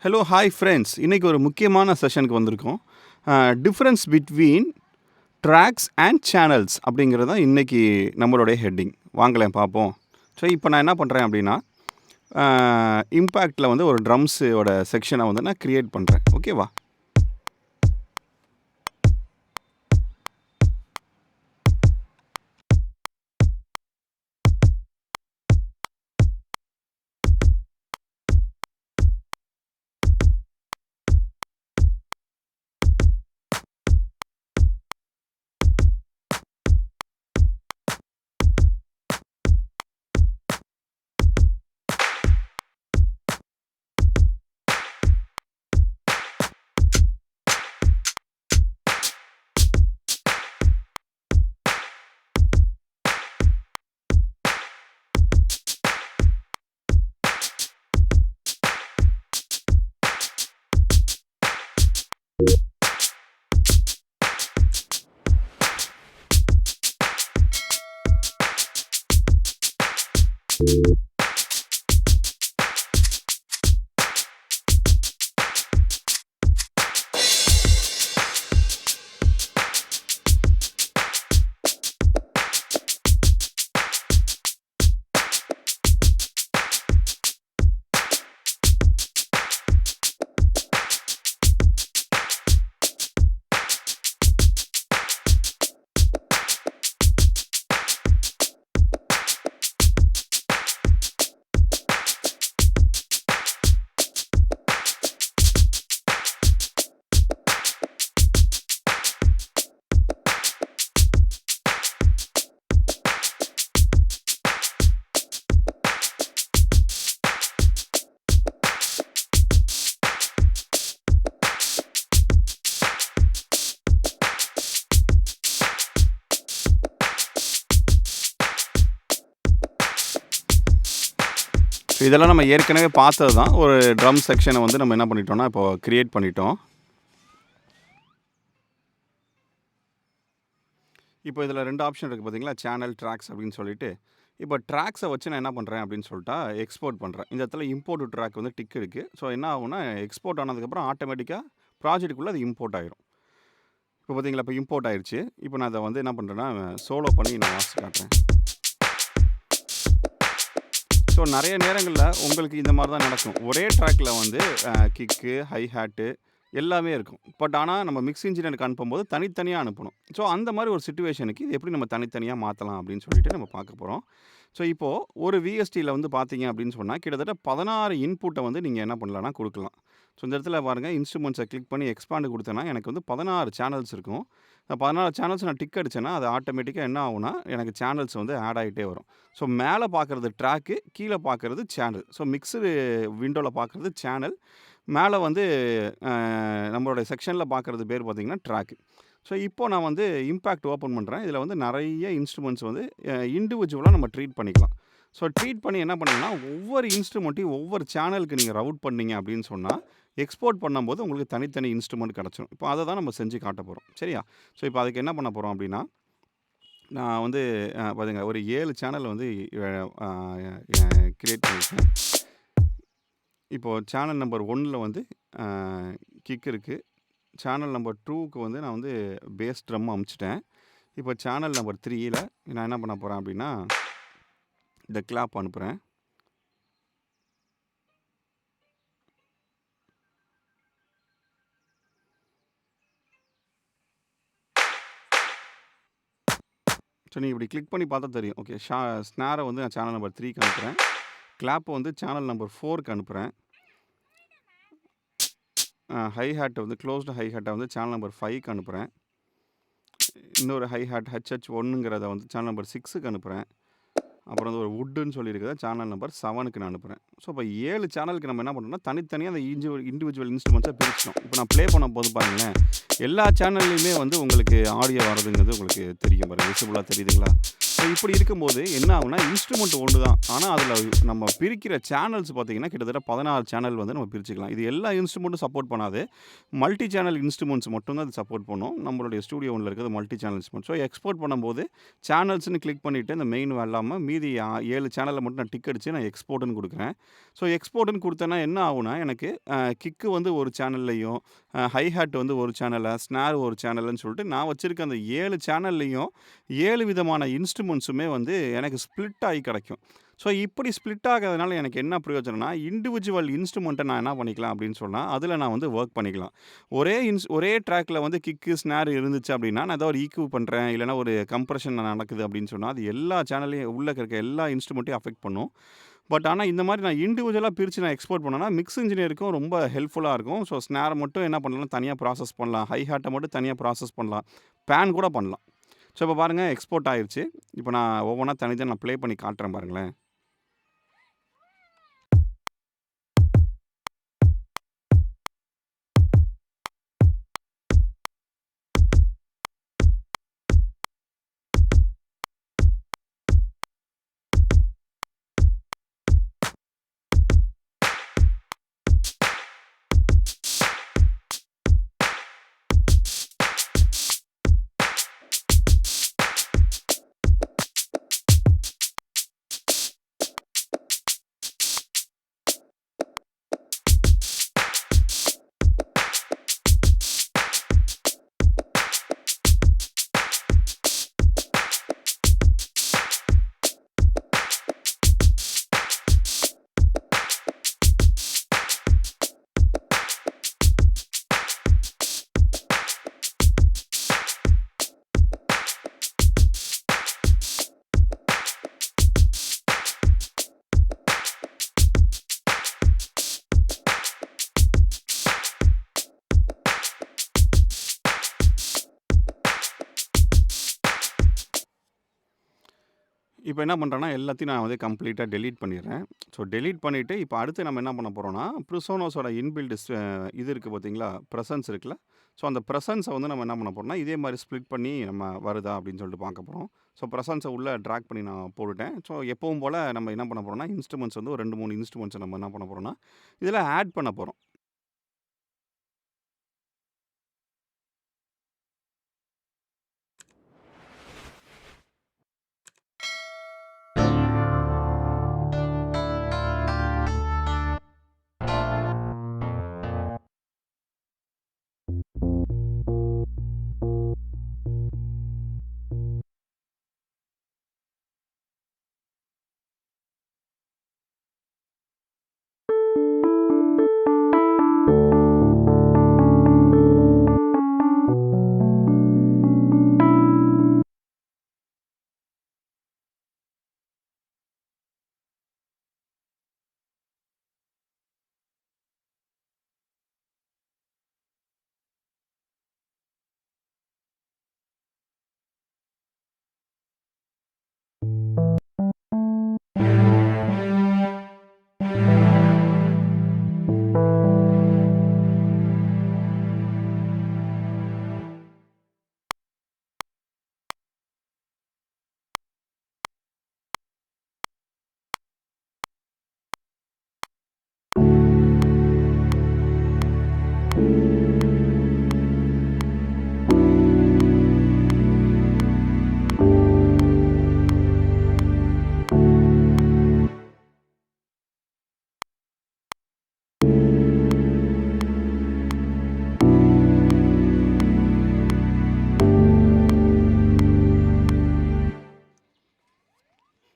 Hello hi friends, இன்றைக்கி ஒரு முக்கியமான செஷனுக்கு வந்திருக்கோம். Difference between tracks and channels அப்படிங்கிறது தான் இன்றைக்கி நம்மளுடைய ஹெட்டிங். வாங்களேன் பார்ப்போம். ஸோ இப்போ நான் என்ன பண்ணுறேன் அப்படின்னா, இம்பேக்டில் வந்து ஒரு ட்ரம்ஸோட செக்ஷனை வந்து நான் க்ரியேட் பண்ணுறேன். ஓகேவா? இதெல்லாம் நம்ம ஏற்கனவே பார்த்தது தான். ஒரு ட்ரம் செக்ஷனை வந்து நம்ம என்ன பண்ணிட்டோம்னா இப்போ க்ரியேட் பண்ணிட்டோம். இப்போ இதில் 2 ஆப்ஷன் இருக்குது பார்த்தீங்களா, சேனல், ட்ராக்ஸ் அப்படின்னு சொல்லிட்டு. இப்போ ட்ராக்ஸை வச்சு நான் என்ன பண்ணுறேன் அப்படின்னு சொல்லிட்டா எக்ஸ்போர்ட் பண்ணுறேன். இந்த இடத்துல இம்போர்ட் ட்ராக் வந்து டிக் இருக்குது. ஸோ என்ன ஆகும்னா, எக்ஸ்போர்ட் ஆனதுக்கப்புறம் ஆட்டோமேட்டிக்காக ப்ராஜெக்ட்டுக்குள்ளே அது இம்போர்ட் ஆயிரும். இப்போ பார்த்தீங்களா, இப்போ இம்போர்ட் ஆயிடுச்சு. இப்போ நான் அதை வந்து என்ன பண்ணுறேன்னா சோலோ பண்ணி நான் வாசிச்சு காட்டுறேன். ஸோ நிறைய நேரங்களில் உங்களுக்கு இந்த மாதிரி தான் நடக்கும். ஒரே ட்ராக்கில் வந்து கிக்கு, ஹை ஹேட்டு எல்லாமே இருக்கும். பட் ஆனால் நம்ம மிக்ஸ் இன்ஜினியருக்கு அனுப்பும்போது தனித்தனியாக அனுப்பணும். ஸோ அந்த மாதிரி ஒரு சிச்சுவேஷனுக்கு இது எப்படி நம்ம தனித்தனியாக மாற்றலாம் அப்படின்னு சொல்லிட்டு நம்ம பார்க்க போகிறோம். ஸோ இப்போது ஒரு விஎஸ்டியில் வந்து பார்த்தீங்க அப்படின்னு சொன்னால் கிட்டத்தட்ட 16 இன்புட்டை வந்து நீங்கள் என்ன பண்ணலாம்னா கொடுக்கலாம். ஸோ இந்த இடத்துல பாருங்கள், இன்ஸ்ட்ருமெண்ட்ஸை கிளிக் பண்ணி எக்ஸ்பாண்டு கொடுத்தேன்னா எனக்கு வந்து 16 சேனல்ஸ் இருக்கும். 16 சேனல்ஸ் நான் டிக் அடித்தேன்னா அது ஆட்டோமேட்டிக்காக என்ன ஆகும்னா எனக்கு சேனல்ஸ் வந்து ஆட் ஆகிட்டே வரும். ஸோ மேலே பார்க்குறது ட்ராக்கு, கீழே பார்க்குறது சேனல். ஸோ மிக்ஸடு விண்டோவில் பார்க்குறது சேனல், மேலே வந்து நம்மளோட செக்ஷனில் பார்க்குறது பேர் பார்த்திங்கன்னா ட்ராக்கு. ஸோ இப்போ நான் வந்து இம்பேக்ட் ஓப்பன் பண்ணுறேன். இதில் வந்து நிறைய இன்ஸ்ட்ருமெண்ட்ஸ் வந்து இண்டிவிஜுவலாக நம்ம ட்ரீட் பண்ணிக்கலாம். ஸோ ட்ரீட் பண்ணி என்ன பண்ணிங்கன்னா, ஒவ்வொரு இன்ஸ்ட்ருமெண்ட்டையும் ஒவ்வொரு சேனலுக்கு நீங்கள் ரவுட் பண்ணீங்க அப்படின்னு சொன்னால் எக்ஸ்போர்ட் பண்ணும்போது உங்களுக்கு தனித்தனி இன்ஸ்ட்ருமெண்ட் கிடச்சிரும். இப்போ அதை தான் நம்ம செஞ்சு காட்ட போகிறோம். சரியா? ஸோ இப்போ அதுக்கு என்ன பண்ண போகிறோம் அப்படின்னா, நான் வந்து பாருங்க, ஒரு 7 சேனல் வந்து கிரியேட் பண்ணியிருக்கேன். இப்போது சேனல் நம்பர் 1ல் வந்து கிக் இருக்குது. சேனல் நம்பர் 2க்கு வந்து நான் வந்து பேஸ் ட்ரம் அமுச்சிட்டேன். இப்போ சேனல் நம்பர் 3ல் நான் என்ன பண்ண போகிறேன் அப்படின்னா, இந்த கிளாப் அனுப்புகிறேன். ஸோ நீங்கள் இப்படி கிளிக் பண்ணி பார்த்தா தெரியும். ஓகே, ஸ்னாரை வந்து நான் சேனல் நம்பர் 3க்கு அனுப்புகிறேன். கிளாப்பை வந்து சேனல் நம்பர் 4க்கு அனுப்புகிறேன். ஹை ஹேட்டை வந்து க்ளோஸ்டு ஹை ஹேட்டை வந்து சேனல் நம்பர் 5க்கு அனுப்புகிறேன். இன்னொரு ஹை ஹேட் HH1ங்கிறத வந்து சேனல் நம்பர் 6க்கு அனுப்புகிறேன். அப்புறம் வந்து ஒரு வுட்டுன்னு சொல்லியிருக்கிறத சேனல் நம்பர் 7க்கு நான் அனுப்புகிறேன். ஸோ இப்போ 7 சேனலுக்கு நம்ம என்ன பண்ணுறோம்னா தனித்தனியாக அந்த இண்டிவிஜுவல் இன்ஸ்ட்ருமெண்ட்ஸை பிரிச்சிட்டோம். இப்போ நான் ப்ளே பண்ண போது பாருங்களேன், எல்லா சேனல்லையுமே வந்து உங்களுக்கு ஆடியோ வரதுங்கிறது உங்களுக்கு தெரியும் பாருங்கள், விசிபிளாக தெரியுதுங்களா? ஸோ இப்படி இருக்கும்போது என்ன ஆகும்னா, இன்ஸ்ட்ருமெண்ட் ஒண்ணு தான். ஆனா அதில நம்ம பிரிக்கிற சேனல்ஸ் பார்த்தீங்கன்னா, கிட்டத்தட்ட 16 சேனல் வந்து நம்ம பிரிச்சுக்கலாம். இது எல்லா இன்ஸ்ட்ருமெண்ட்டும் சப்போர்ட் பண்ணாது. மல்டி சேனல் இன்ஸ்ட்ருமெண்ட்ஸ் மட்டும் தான் அது சப்போர்ட் பண்ணும். நம்மளுடைய ஸ்டூடியோ ஒன்ல இருக்கிறது multi channel instrument. So export பண்ணும்போது சேனல்ஸ்ன்னு கிளிக் பண்ணிட்டு, இந்த மெயின் இல்லாம மீதி 7 சேனல்ல மட்டும் நான் டிக் அடிச்சு நான் எக்ஸ்போர்ட்ன்னு குடுக்குறேன். ஸோ எக்ஸ்போர்ட்ன்னு குடுத்தேன்னா என்ன ஆகும்னா, எனக்கு கிக்கு வந்து ஒரு சேனல்லயும், ஹை ஹேட் வந்து ஒரு சேனல்ல, ஸ்னேர் ஒரு சேனல்ன்னு சொல்லிட்டு நான் வச்சிருக்க அந்த 7 சேனல்லயும் 7 விதமான இன்ஸ்ட்ருமெண்ட்ஸுமே வந்து எனக்கு ஸ்ப்ளிட் ஆயி கிடைக்கும். ஸோ இப்படி ஸ்ப்ளிட் ஆகறதுனால எனக்கு என்ன பிரயோஜனம்னா, இண்டிவிஜுவல் இன்ஸ்ட்ருமெண்ட்ட நான் என்ன பண்ணிக்கலாம் அப்படின்னு சொன்னா, அதில நான் வந்து வொர்க் பண்ணிக்கலாம். ஒரே ட்ராக்ல வந்து கிக்கு, ஸ்னேர் இருந்துச்சு அப்படின்னா, நான் ஏதோ ஒரு ஈக்யூ பண்றேன், இல்லன்னா ஒரு கம்ப்ரஷன் நடக்குது அப்படின்னு சொன்னா, அது எல்லா சேனல்லயும் உள்ள இருக்க எல்லா இன்ஸ்ட்ருமெண்ட்டையும் அஃபெக்ட் பண்ணும். பட் ஆனா இந்த மாரி நான் இண்டிவிஜுவலா பிரிச்சு நான் எக்ஸ்போர்ட் பண்ணேன்னா, மிக்ஸ் இன்ஜினியருக்கும் ரொம்ப ஹெல்ப்ஃபுல்லா இருக்கும். ஸோ ஸ்னேர மட்டும் என்ன பண்ணலாம்னா, தனியா ப்ராசஸ் பண்ணலாம். ஹை ஹேட்ட மட்டும் தனியா ப்ராசஸ் பண்ணலாம். பேன் கூட பண்ணலாம். ஸோ இப்ப பாருங்க எக்ஸ்போர்ட் ஆயிருச்சு. இப்ப நான் ஒவ்வொன்னா தனித்தனியா நான் ப்ளே பண்ணி காட்டுறேன் பாருங்களேன். இப்ப என்ன பண்றேன்னா, எல்லாத்தையும் நான் வந்து கம்ப்ளீட்டா டெலீட் பண்ணிர்றேன். ஸோ டெலீட் பண்ணிட்டு, இப்ப அடுத்து நம்ம என்ன பண்ண போறோம்னா, Presonusஓட இன்பில்ட் இது இருக்கு பார்த்தீங்களா? பிரசன்ஸ் இருக்குல்ல. ஸோ அந்த பிரசன்ஸ வந்து நம்ம என்ன பண்ண போறோம்னா, இதே மாரி ஸ்ப்ளிட் பண்ணி நம்ம வருதா அப்படின்னு சொல்லிட்டு பார்க்க போறோம். ஸோ பிரசன்ஸ உள்ள டிராக் பண்ணி நான் போட்டுட்டேன். ஸோ எப்பவும் போல நம்ம என்ன பண்ண போறோம்னா, இன்ஸ்ட்ருமெண்ட்ஸ் வந்து ஒரு 2, 3 இன்ஸ்ட்ருமெண்ட்ஸ நம்ம என்ன பண்ண போறோம்னா, இதில ஆட் பண்ண போறோம்.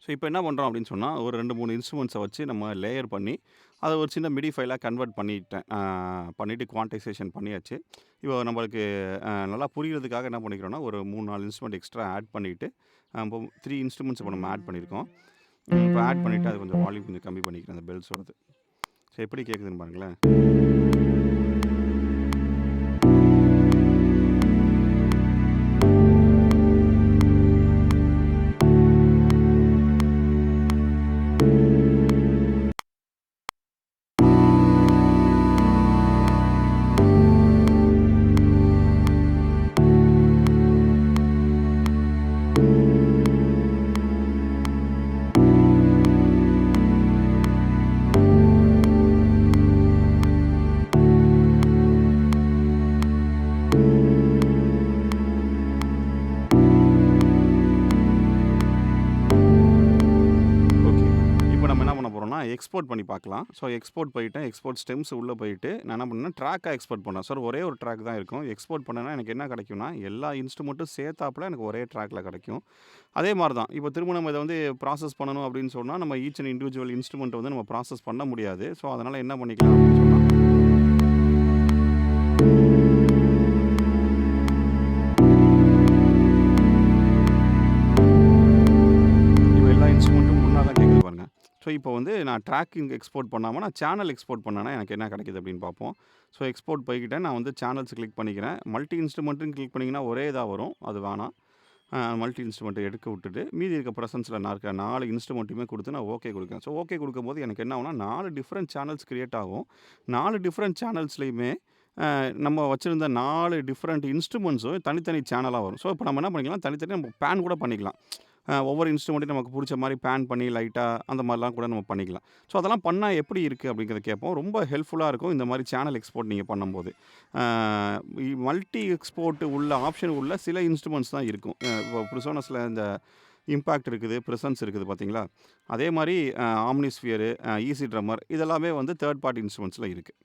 ஸோ இப்போ என்ன பண்ணுறோம் அப்படின்னு சொன்னால், ஒரு 2, 3 இன்ஸ்ட்ருமெண்ட்ஸை வச்சு நம்ம லேயர் பண்ணி, அதை ஒரு சின்ன மிடி ஃபைலாக கன்வெர்ட் பண்ணிட்டேன். பண்ணிவிட்டு குவான்டைசேஷன் பண்ணியாச்சு. இப்போ நம்மளுக்கு நல்லா புரிகிறதுக்காக என்ன பண்ணிக்கிறோம்னா, ஒரு 3, 4 இன்ஸ்ட்ருமெண்ட் எக்ஸ்ட்ரா ஆட் பண்ணிவிட்டு, இப்போ 3 இன்ஸ்ட்ருமெண்ட்ஸ் இப்போ நம்ம ஆட் பண்ணியிருக்கோம். இப்போ ஆட் பண்ணிவிட்டு அது கொஞ்சம் வால்யூம் கொஞ்சம் கம்மி பண்ணிக்கிறேன் அந்த பெல்ஸோடது. ஸோ எப்படி கேட்குதுன்னு பாருங்களேன். எக்ஸ்போர்ட் பண்ணி பார்க்கலாம். ஸோ எக்ஸ்போர்ட் போயிட்டேன். எக்ஸ்போர்ட் ஸ்டெம்ஸ் உள்ள போயிட்டு நான் என்ன பண்ணேன்னா, ட்ராக்கா எக்ஸ்போர்ட் பண்ணேன். சார் ஒரே ஒரு ட்ராக் தான் இருக்கும். எக்ஸ்போர்ட் பண்ணேன்னா எனக்கு என்ன கிடைக்கும்னா, எல்லா இன்ஸ்ட்ருமெண்ட்டும் சேர்த்தாப்புல எனக்கு ஒரே ட்ராக்ல கிடைக்கும். அதே மாரி தான். இப்போ திரும்ப நம்ம இத வந்து ப்ராசஸ் பண்ணணும் அப்படின்னு சொன்னா, நம்ம ஈச் அண்ட் இண்டிவிஜுவல் இன்ஸ்ட்ருமெண்ட் வந்து நம்ம ப்ராசஸ் பண்ண முடியாது. ஸோ அதனால என்ன பண்ணிக்கலாம் அப்படின்னு சொன்னா இப்ப எல்லா இன்ஸ்ட்ருமெண்ட்டும் ஒண்ணா தான் கேட்குது பாருங்க. ஸோ இப்போ வந்து நான் ட்ராக்கிங் எக்ஸ்போர்ட் பண்ணாம, நான் சேனல் எக்ஸ்போர்ட் பண்ணேன்னா எனக்கு என்ன கிடைக்குது அப்படின்னு பார்ப்போம். ஸோ எக்ஸ்போர்ட் போய்க்கிட்டேன். நான் வந்து சேனல்ஸ் கிளிக் பண்ணிக்கிறேன். மல்டி இன்ஸ்ட்ருமெண்ட்டுன்னு கிளிக் பண்ணீங்கன்னா ஒரே இதா வரும். அது வேணாம். மல்டி இன்ஸ்ட்ருமெண்ட்ட எடுக்க விட்டுட்டு, மீதி இருக்க ப்ரெசன்ஸ்ல நான் இருக்க 4 இன்ஸ்ட்ருமெண்ட்டுமே குடுத்து நான் ஓகே குடுக்கிறேன். ஸோ ஓகே குடுக்கும்போது எனக்கு என்ன ஆகும்னா, 4 டிஃபரெண்ட் சேனல்ஸ் கிரியேட் ஆகும். 4 டிஃபரெண்ட் சேனல்ஸ்லயுமே நம்ம வச்சிருந்த 4 டிஃபரெண்ட் இன்ஸ்ட்ருமெண்ட்ஸும் தனித்தனி சேனலா வரும். ஸோ இப்போ நம்ம என்ன பண்ணிக்கலாம், தனித்தனியா நம்ம பேன் கூட பண்ணிக்கலாம். ஒவ்வொரு இன்ஸ்ட்ருமெண்ட்டையும் நமக்கு புடிச்ச மாரி பேன் பண்ணி லைட்டா அந்த மாரிலாம் கூட நம்ம பண்ணிக்கலாம். ஸோ அதெல்லாம் பண்ணா எப்படி இருக்கு அப்படிங்கிறத கேட்போம். ரொம்ப ஹெல்ப்ஃபுல்லா இருக்கும் இந்த மாரி சேனல் எக்ஸ்போர்ட் நீங்க பண்ணும்போது. அ மல்டி எக்ஸ்போர்ட் உள்ள ஆப்ஷன் உள்ள சில இன்ஸ்ட்ருமெண்ட்ஸ் தான் இருக்கும். இப்போ Presonusல இந்த இம்பாக்ட் இருக்குது, பிரசன்ஸ் இருக்குது பார்த்தீங்களா? அதே மாரி ஆம்னிஸ்பியர், ஈஸி ட்ரம்மர் இதெல்லாமே வந்து 3 பார்ட்டி இன்ஸ்ட்ருமெண்ட்ஸ்ல இருக்கு.